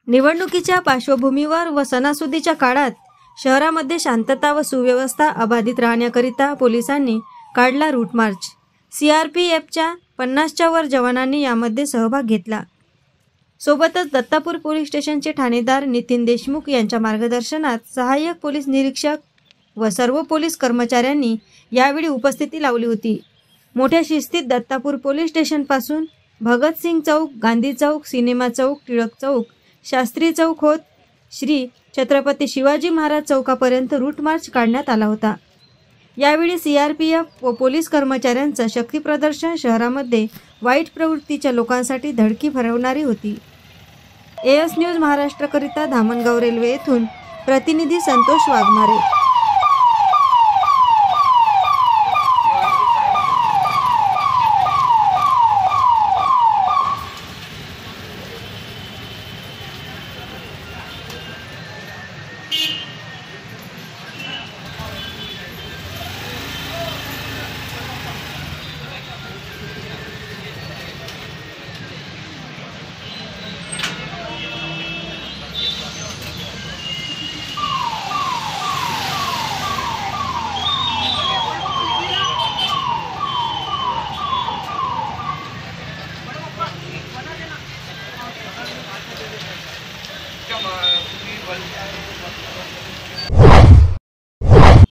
निवडणुकीच्या पार्श्वभूमीवर व सणासुदीच्या काळात शहरामध्ये शांतता व सुव्यवस्था अबाधित राहण्याकरिता पोलिसांनी काढला रूट मार्च। CRPFच्या 50च्या वर जवानांनी यामध्ये सहभाग घेतला। सोबतच दत्तापूर पोलीस स्टेशनचे ठाणेदार नितीन देशमुख यांच्या मार्गदर्शनात सहाय्यक पोलीस निरीक्षक व सर्व पोलीस कर्मचाऱ्यांनी यावेळी उपस्थिती लावली होती। मोठ्या शिस्तीत दत्तापूर पोलीस स्टेशनपासून भगतसिंग चौक, गांधी चौक, सिनेमा चौक, टिळक चौक, शास्त्री चौक होत श्री छत्रपती शिवाजी महाराज चौकापर्यंत रूट मार्च काढण्यात आला होता। यावेळी CRPF व पोलीस कर्मचाऱ्यांचं शक्तीप्रदर्शन शहरामध्ये वाईट प्रवृत्तीच्या लोकांसाठी धडकी भरवणारी होती। AS न्यूज महाराष्ट्रकरिता धामणगाव रेल्वे येथून प्रतिनिधी संतोष वाघमारे।